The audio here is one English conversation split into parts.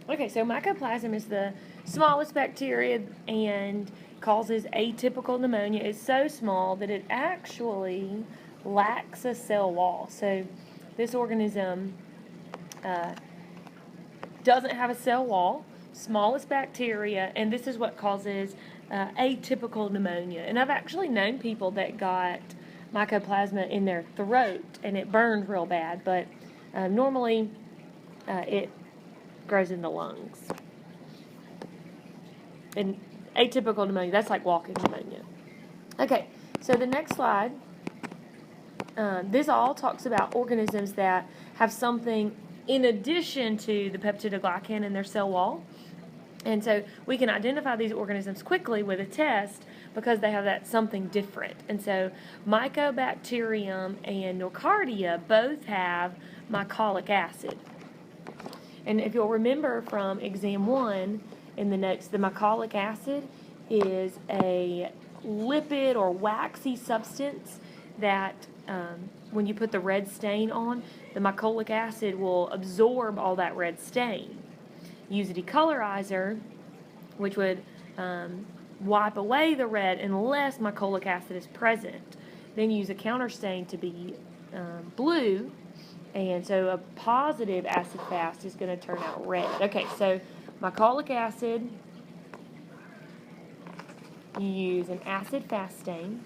Okay, so Mycoplasma is the smallest bacteria and causes atypical pneumonia. It's so small that it actually lacks a cell wall. So this organism doesn't have a cell wall, smallest bacteria, and this is what causes atypical pneumonia. And I've actually known people that got Mycoplasma in their throat and it burned real bad, but normally it grows in the lungs. And atypical pneumonia, that's like walking pneumonia. Okay, so the next slide, this all talks about organisms that have something in addition to the peptidoglycan in their cell wall. And so we can identify these organisms quickly with a test because they have that something different. And so Mycobacterium and Nocardia both have mycolic acid. And if you'll remember from exam 1 in the notes, the mycolic acid is a lipid or waxy substance that when you put the red stain on, the mycolic acid will absorb all that red stain. Use a decolorizer, which would wipe away the red unless mycolic acid is present. Then use a counter stain to be blue, and so a positive acid fast is going to turn out red. Okay, so mycolic acid, you use an acid fast stain.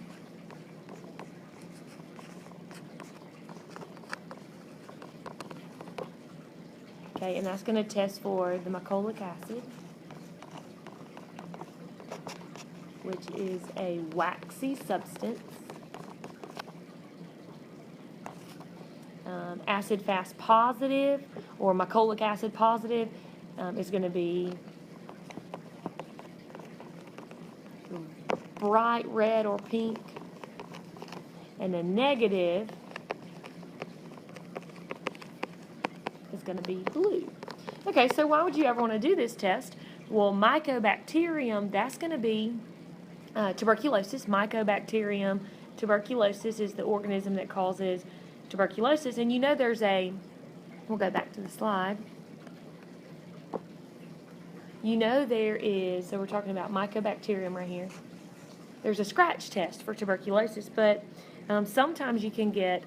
Okay, and that's going to test for the mycolic acid, which is a waxy substance. Acid fast positive or mycolic acid positive is going to be bright red or pink, and a negative is going to be blue. Okay, so why would you ever want to do this test? Well, Mycobacterium, that's going to be tuberculosis. Mycobacterium tuberculosis is the organism that causes tuberculosis. And you know there's we'll go back to the slide. You know there is, so we're talking about Mycobacterium right here. There's a scratch test for tuberculosis, but sometimes you can get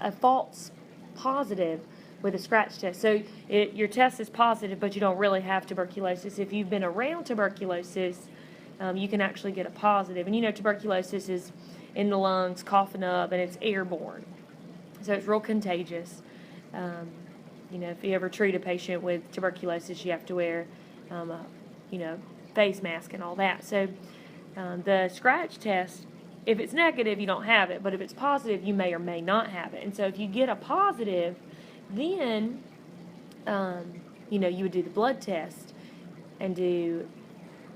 a false positive with a scratch test. So your test is positive, but you don't really have tuberculosis. If you've been around tuberculosis, you can actually get a positive. And you know tuberculosis is in the lungs, coughing up, and it's airborne. So it's real contagious. You know, if you ever treat a patient with tuberculosis, you have to wear, face mask and all that. So the scratch test, if it's negative, you don't have it. But if it's positive, you may or may not have it. And so if you get a positive, then, you would do the blood test and do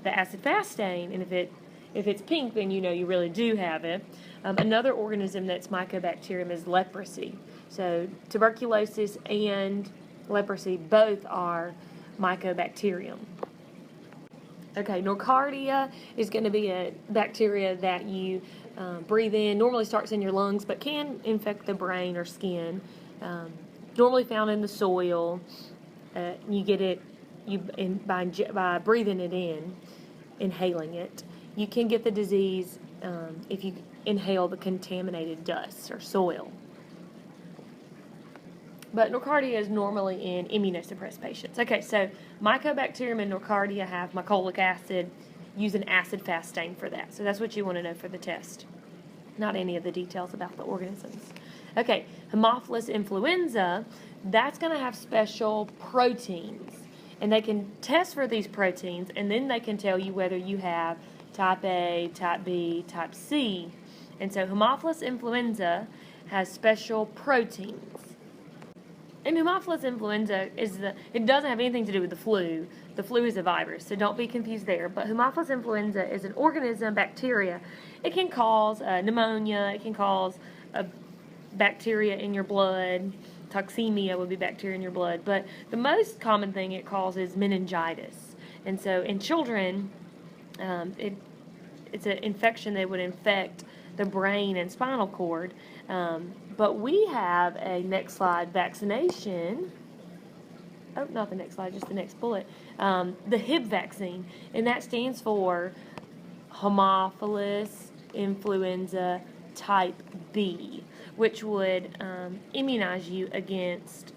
the acid fast stain. And if it's pink, then you really do have it. Another organism that's Mycobacterium is leprosy. So tuberculosis and leprosy both are Mycobacterium. Okay, Nocardia is going to be a bacteria that you breathe in. Normally starts in your lungs, but can infect the brain or skin. Normally found in the soil. You get it by breathing it in, inhaling it. You can get the disease if you inhale the contaminated dust or soil. But Nocardia is normally in immunosuppressed patients. Okay, so Mycobacterium and Nocardia have mycolic acid. Use an acid fast stain for that. So that's what you want to know for the test, not any of the details about the organisms. Okay, Haemophilus influenza, that's going to have special proteins. And they can test for these proteins, and then they can tell you whether you have type A, type B, type C. And so Haemophilus influenza has special proteins. And Haemophilus influenza it doesn't have anything to do with the flu. The flu is a virus, so don't be confused there. But Haemophilus influenza is an organism, bacteria. It can cause pneumonia. It can cause a bacteria in your blood. Toxemia would be bacteria in your blood. But the most common thing it causes is meningitis. And so in children, it's an infection that would infect the brain and spinal cord. But we have a, next slide, vaccination oh, not the next slide, just the next bullet, the Hib vaccine, and that stands for Haemophilus influenza type B, which would immunize you against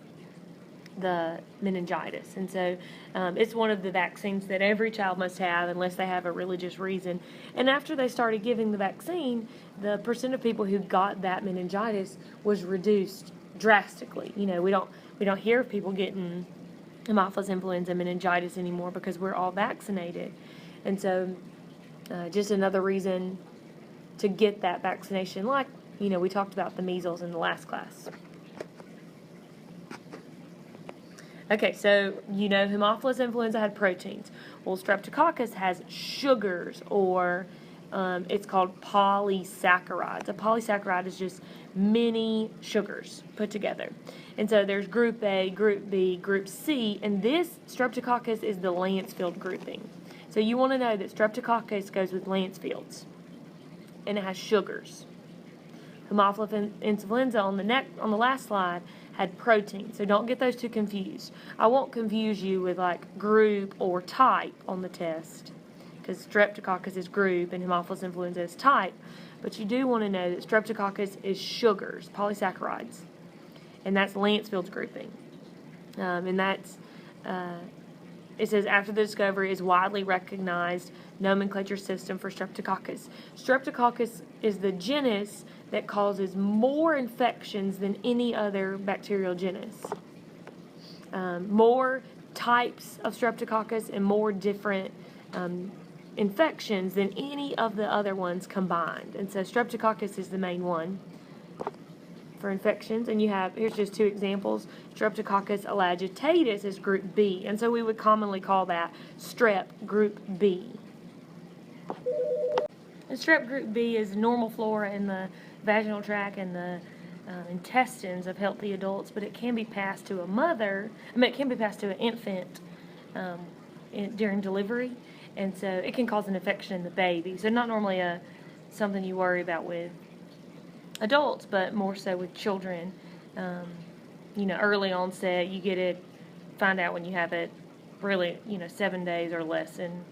the meningitis. And so it's one of the vaccines that every child must have unless they have a religious reason. And after they started giving the vaccine, the percent of people who got that meningitis was reduced drastically. You know, we don't hear of people getting Haemophilus influenza meningitis anymore because we're all vaccinated. And so just another reason to get that vaccination, like, you know, we talked about the measles in the last class. Okay, so you know Haemophilus influenza had proteins. Well, Streptococcus has sugars, or it's called polysaccharides. A polysaccharide is just many sugars put together. And so there's group A, group B, group C, and this Streptococcus is the Lancefield grouping. So you want to know that Streptococcus goes with Lancefields, and it has sugars. Haemophilus influenza on the last slide had protein, so don't get those two confused. I won't confuse you with like group or type on the test, because Streptococcus is group and Haemophilus influenza is type, but you do want to know that Streptococcus is sugars, polysaccharides, and that's Lancefield's grouping. And that's, it says, after the discovery is widely recognized nomenclature system for Streptococcus. Streptococcus is the genus that causes more infections than any other bacterial genus. More types of Streptococcus and more different infections than any of the other ones combined. And so Streptococcus is the main one for infections. And you have, here's just two examples. Streptococcus elagitatus is group B. And so we would commonly call that strep group B. And strep group B is normal flora in the vaginal tract and the intestines of healthy adults, but it can be passed to a mother. It can be passed to an infant during delivery, and so it can cause an infection in the baby. So not normally something you worry about with adults, but more so with children. You know, early onset, you get it, find out when you have it, really, 7 days or less in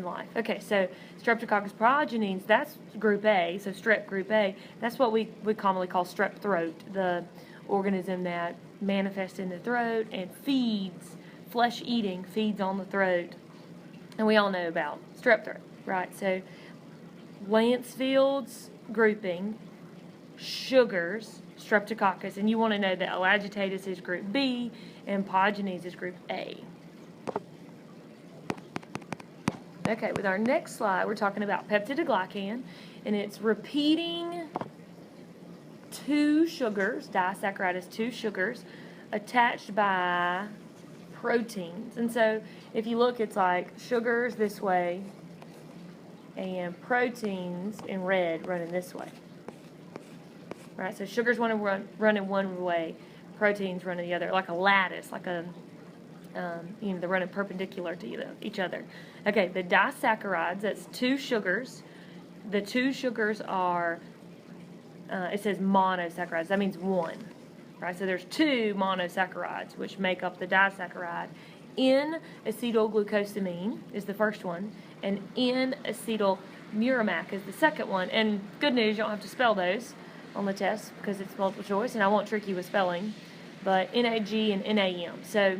life. Okay, so Streptococcus pyogenes, that's group A, so strep group A, that's what we commonly call strep throat, the organism that manifests in the throat and feeds, flesh-eating, feeds on the throat. And we all know about strep throat, right? So Lancefield's grouping, sugars, Streptococcus, and you want to know that elagitatus is group B and pyogenes is group A. Okay, with our next slide, we're talking about peptidoglycan, and it's repeating two sugars, disaccharide is two sugars, attached by proteins. And so if you look, it's like sugars this way and proteins in red running this way. Right, so sugars want to run in one way, proteins run in the other, like a lattice, like a they're running perpendicular to each other. Okay, the disaccharides, that's two sugars. The two sugars are, it says monosaccharides. That means one, right? So there's two monosaccharides, which make up the disaccharide. N-acetylglucosamine is the first one, and N-acetylmuramac is the second one. And good news, you don't have to spell those on the test because it's multiple choice, and I won't trick you with spelling, but NAG and NAM. So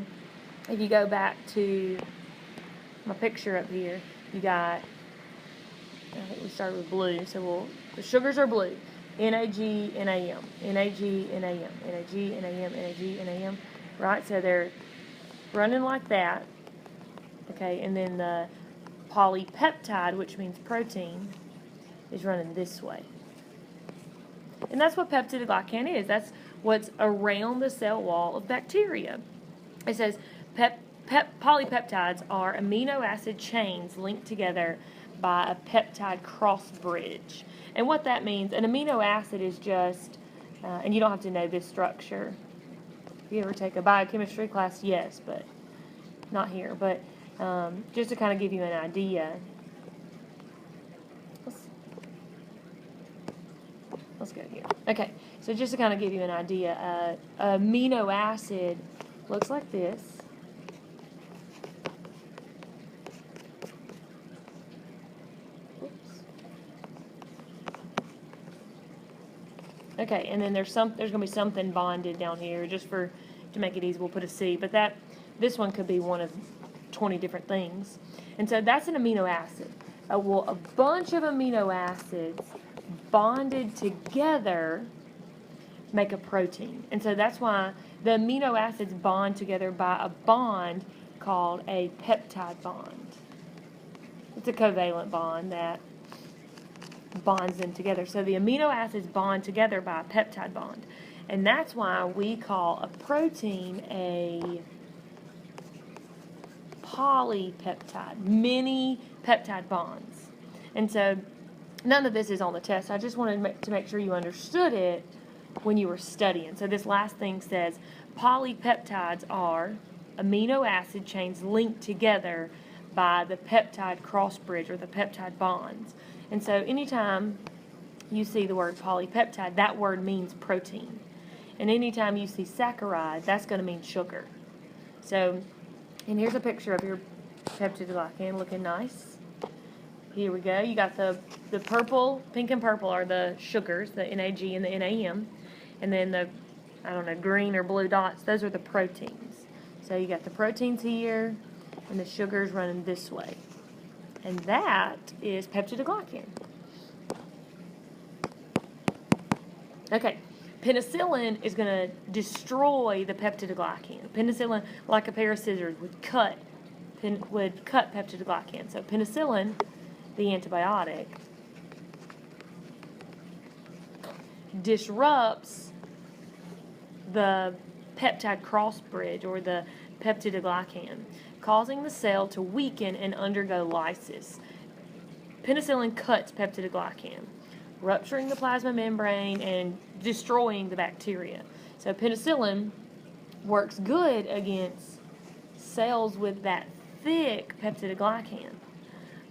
if you go back to my picture up here, you got, I think we started with blue, so the sugars are blue. NAG, NAM, NAG, NAM, NAG, NAM, NAG, NAM, right? So they're running like that, okay, and then the polypeptide, which means protein, is running this way. And that's what peptidoglycan is. That's what's around the cell wall of bacteria. It says polypeptides are amino acid chains linked together by a peptide cross bridge. And what that means, an amino acid is just, and you don't have to know this structure. If you ever take a biochemistry class, yes, but not here. But just to kind of give you an idea. Let's go here. Okay, so just to kind of give you an idea, amino acid looks like this. Okay, and then there's going to be something bonded down here just to make it easy. We'll put a C, but this one could be one of 20 different things. And so that's an amino acid. Well, a bunch of amino acids bonded together make a protein. And so that's why the amino acids bond together by a bond called a peptide bond. It's a covalent bond that bonds them together. So the amino acids bond together by a peptide bond. And that's why we call a protein a polypeptide, many peptide bonds. And so none of this is on the test. I just wanted to make sure you understood it when you were studying. So this last thing says polypeptides are amino acid chains linked together by the peptide cross bridge or the peptide bonds. And so anytime you see the word polypeptide, that word means protein. And anytime you see saccharide, that's going to mean sugar. So, and here's a picture of your peptidoglycan looking nice. Here we go. You got the purple, pink and purple are the sugars, the NAG and the NAM. And then the, I don't know, green or blue dots, those are the proteins. So you got the proteins here, and the sugars running this way. And that is peptidoglycan. Okay, penicillin is going to destroy the peptidoglycan. Penicillin, like a pair of scissors, would cut peptidoglycan. So penicillin, the antibiotic, disrupts the peptide cross bridge or the peptidoglycan, causing the cell to weaken and undergo lysis. Penicillin cuts peptidoglycan, rupturing the plasma membrane and destroying the bacteria. So penicillin works good against cells with that thick peptidoglycan,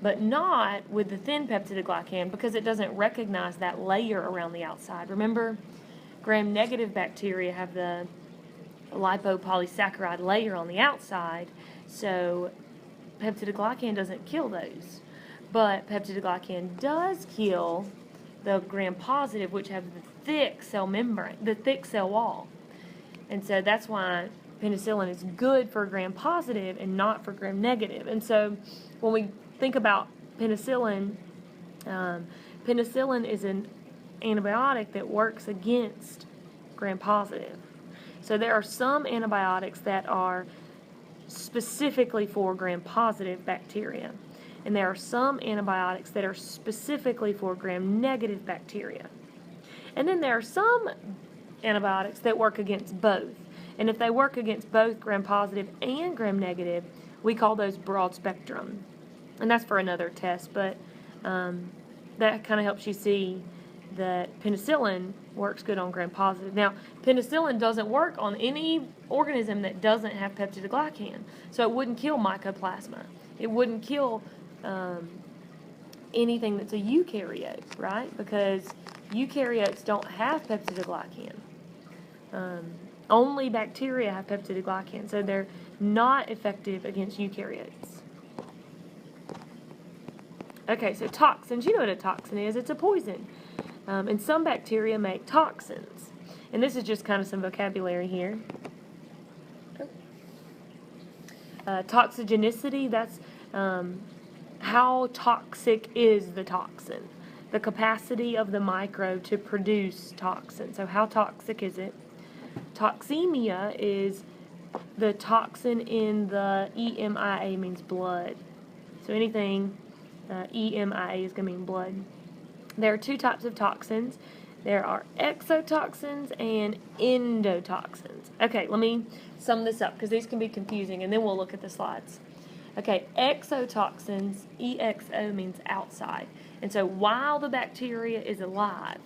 but not with the thin peptidoglycan because it doesn't recognize that layer around the outside. Remember, gram-negative bacteria have the lipopolysaccharide layer on the outside, so peptidoglycan doesn't kill those. But peptidoglycan does kill the gram-positive, which have the thick cell membrane, the thick cell wall. And so that's why penicillin is good for gram-positive and not for gram-negative. And so when we think about penicillin, penicillin is an antibiotic that works against gram-positive. So there are some antibiotics that are specifically for gram-positive bacteria, and there are some antibiotics that are specifically for gram-negative bacteria. And then there are some antibiotics that work against both. And if they work against both gram-positive and gram-negative, we call those broad spectrum. And that's for another test, but that kind of helps you see that penicillin works good on gram-positive. Now, penicillin doesn't work on any organism that doesn't have peptidoglycan. So it wouldn't kill Mycoplasma. It wouldn't kill anything that's a eukaryote, right? Because eukaryotes don't have peptidoglycan. Only bacteria have peptidoglycan, so they're not effective against eukaryotes. Okay, so toxins. You know what a toxin is. It's a poison. And some bacteria make toxins. And this is just kind of some vocabulary here. Toxigenicity, that's how toxic is the toxin. The capacity of the microbe to produce toxin. So how toxic is it? Toxemia is the toxin in the EMIA means blood. So anything EMIA is going to mean blood. There are two types of toxins. There are exotoxins and endotoxins. Okay, let me sum this up because these can be confusing, and then we'll look at the slides. Okay, exotoxins, EXO means outside. And so while the bacteria is alive,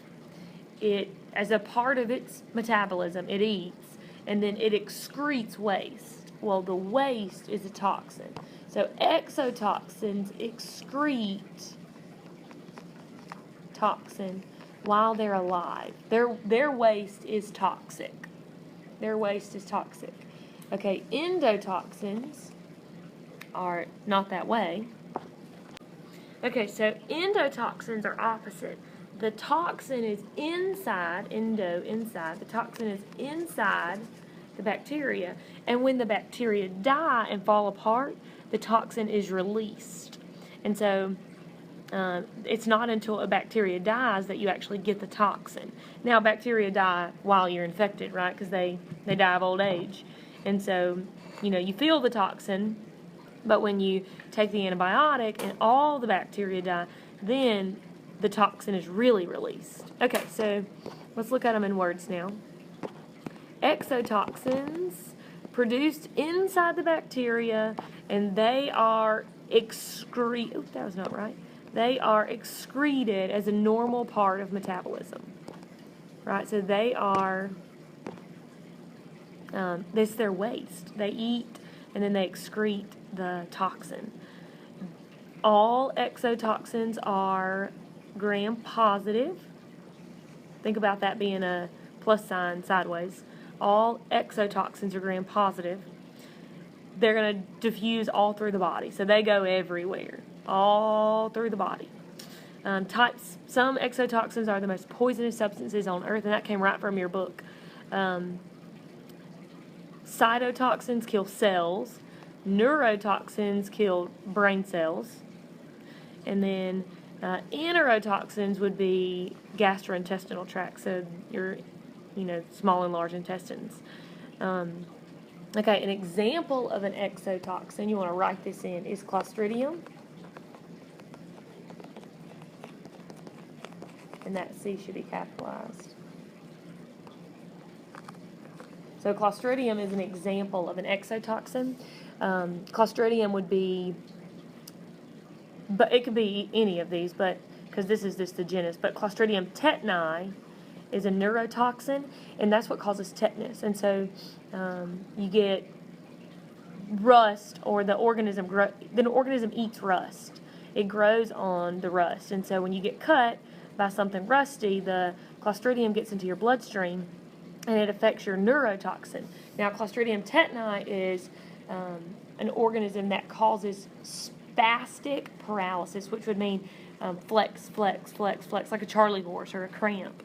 it, as a part of its metabolism, it eats, and then it excretes waste. Well, the waste is a toxin. So exotoxins excrete toxin while they're alive. Their waste is toxic. Their waste is toxic. Okay, endotoxins are not that way. Okay, so endotoxins are opposite. the toxin is inside, inside, the toxin is inside the bacteria. And when the bacteria die and fall apart, the toxin is released. And so it's not until a bacteria dies that you actually get the toxin. Now, bacteria die while you're infected, right? Because they die of old age. And so, you feel the toxin, but when you take the antibiotic and all the bacteria die, then the toxin is really released. Okay, so let's look at them in words now. Exotoxins produced inside the bacteria, and they are that was not right. They are excreted as a normal part of metabolism. Right, so they are, this is their waste. They eat and then they excrete the toxin. All exotoxins are gram-positive. Think about that being a plus sign sideways. All exotoxins are gram-positive. They're going to diffuse all through the body, so they go everywhere, all through the body. Some exotoxins are the most poisonous substances on earth, and that came right from your book. Cytotoxins kill cells. Neurotoxins kill brain cells. And then enterotoxins would be gastrointestinal tract, so your small and large intestines. Okay, an example of an exotoxin, you want to write this in, is Clostridium. And that C should be capitalized. So Clostridium is an example of an exotoxin. Clostridium would be, but it could be any of these, but because this is just the genus. But Clostridium tetani is a neurotoxin, and that's what causes tetanus. And so you get rust, or the organism eats rust. It grows on the rust, and so when you get cut by something rusty, the Clostridium gets into your bloodstream, and it affects your neurotoxin. Now, Clostridium tetani is an organism that causes spastic paralysis, which would mean flex, flex, flex, flex, like a Charlie horse or a cramp.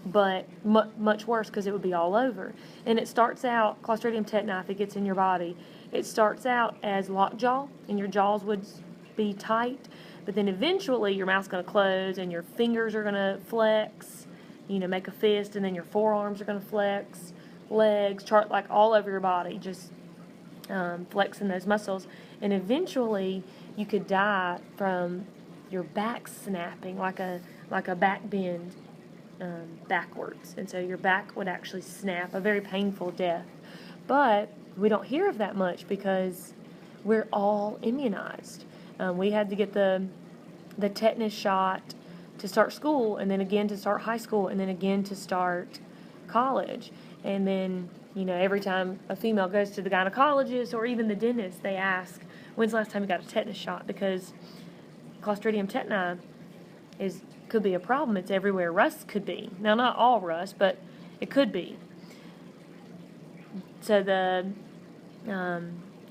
But much worse because it would be all over. And it starts out, Clostridium tetani, if it gets in your body, it starts out as lockjaw, and your jaws would be tight, but then eventually your mouth's going to close and your fingers are going to flex, make a fist, and then your forearms are going to flex, legs, like all over your body, just flexing those muscles. And eventually you could die from your back snapping, like a back bend backwards. And so your back would actually snap, a very painful death. But we don't hear of that much because we're all immunized. We had to get the tetanus shot to start school, and then again to start high school, and then again to start college. And then, every time a female goes to the gynecologist or even the dentist, they ask, when's the last time you got a tetanus shot? Because Clostridium tetani could be a problem. It's everywhere rust could be. Now, not all rust, but it could be. So the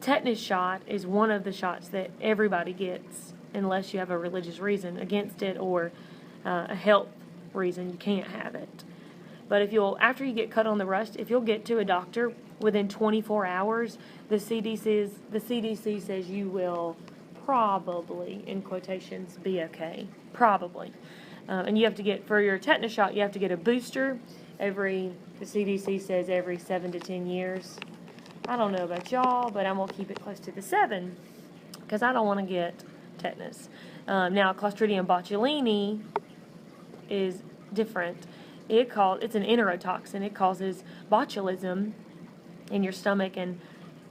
tetanus shot is one of the shots that everybody gets, unless you have a religious reason against it or a health reason you can't have it. But after you get cut on the rust, if you'll get to a doctor within 24 hours, the CDC says you will probably, in quotations, be okay. Probably. And you have to get, for your tetanus shot, you have to get a booster the CDC says every 7 to 10 years. I don't know about y'all, but I'm going to keep it close to the 7 because I don't want to get tetanus. Now, Clostridium botulinum is different. It's an enterotoxin. It causes botulism in your stomach and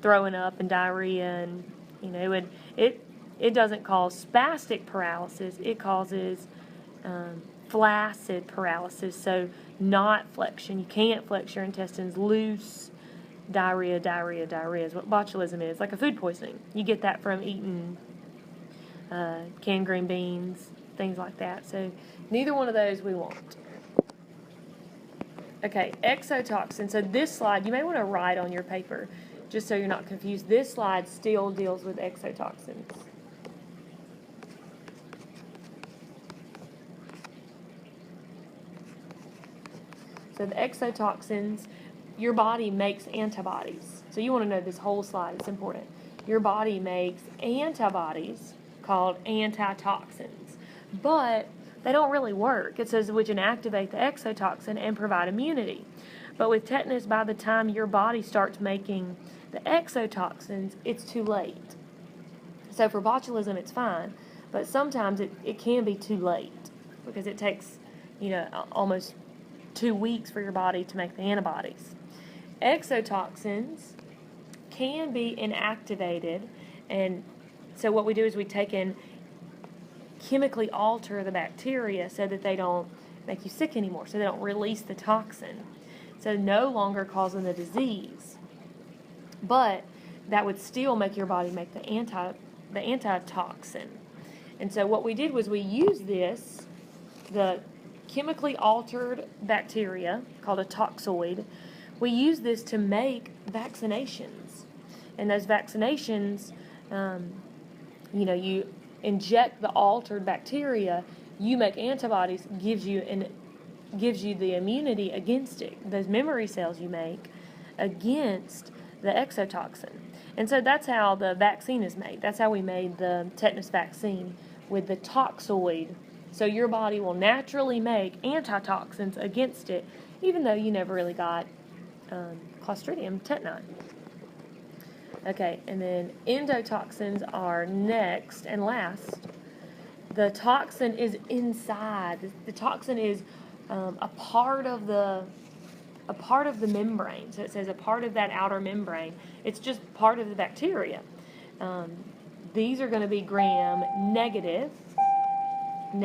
throwing up and diarrhea, and it doesn't cause spastic paralysis. It causes flaccid paralysis, so not flexion. You can't flex your intestines, loose. Diarrhea is what botulism is, like a food poisoning. You get that from eating canned green beans, things like that. So neither one of those we want. Okay, exotoxin. So this slide, you may want to write on your paper, just so you're not confused. This slide still deals with exotoxins. So the exotoxins, your body makes antibodies. So you want to know this whole slide. It's important. Your body makes antibodies called antitoxins, but they don't really work. It says which inactivate the exotoxin and provide immunity. But with tetanus, by the time your body starts making the exotoxins, it's too late. So for botulism, it's fine, but sometimes it can be too late because it takes, almost 2 weeks for your body to make the antibodies. Exotoxins can be inactivated, and so what we do is we take and chemically alter the bacteria so that they don't make you sick anymore, so they don't release the toxin, so no longer causing the disease. But that would still make your body make the antitoxin. And so what we did was we used the chemically altered bacteria called a toxoid. We used this to make vaccinations. And those vaccinations, you inject the altered bacteria, you make antibodies, gives you the immunity against it, those memory cells you make against the exotoxin. And so that's how the vaccine is made. That's how we made the tetanus vaccine, with the toxoid. So your body will naturally make antitoxins against it, even though you never really got Clostridium tetani. Okay, and then endotoxins are next and last. The toxin is inside. The toxin is a part of the membrane. So it says a part of that outer membrane. It's just part of the bacteria. These are going to be gram negative, if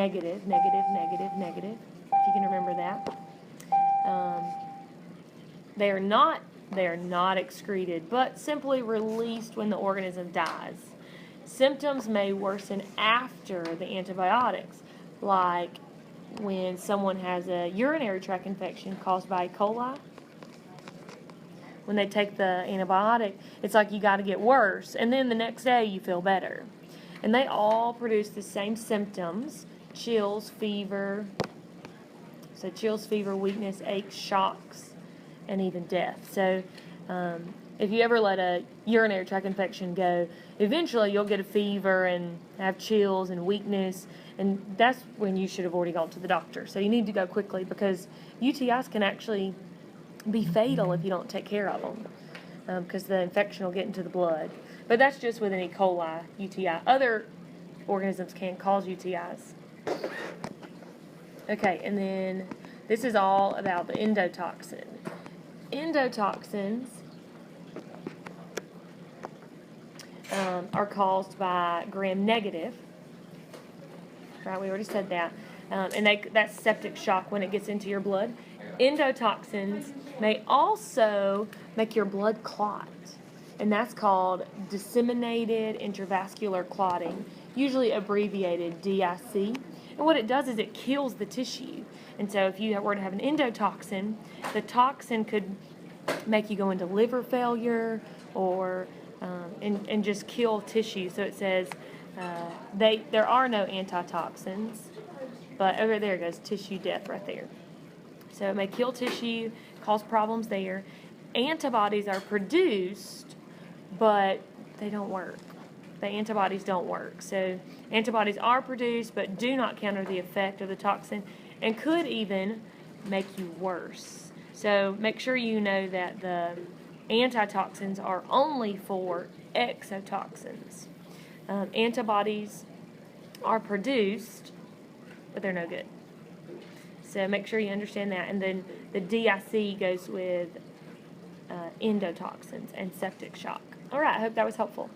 you can remember that. They are not excreted, but simply released when the organism dies. Symptoms may worsen after the antibiotics, like when someone has a urinary tract infection caused by E. coli. When they take the antibiotic, it's like you got to get worse, and then the next day you feel better. And they all produce the same symptoms: chills, fever. So chills, fever, weakness, aches, shocks, and even death. So if you ever let a urinary tract infection go, eventually you'll get a fever and have chills and weakness, and that's when you should have already gone to the doctor. So you need to go quickly, because UTIs can actually be fatal if you don't take care of them, because the infection will get into the blood. But that's just with an E. coli UTI. Other organisms can cause UTIs. Okay, and then this is all about the endotoxin. Endotoxins are caused by gram negative. Right, we already said that. And that's septic shock when it gets into your blood. Endotoxins may also make your blood clot, and that's called disseminated intravascular clotting, usually abbreviated DIC. And what it does is it kills the tissue. And so if you were to have an endotoxin, the toxin could make you go into liver failure or and just kill tissue. So it says there are no antitoxins, but over there goes tissue death right there. So it may kill tissue, cause problems there. Antibodies are produced, but they don't work. The antibodies don't work. So antibodies are produced, but do not counter the effect of the toxin, and could even make you worse. So make sure you know that the antitoxins are only for exotoxins. Antibodies are produced, but they're no good. So make sure you understand that. And then the DIC goes with endotoxins and septic shock. All right, I hope that was helpful.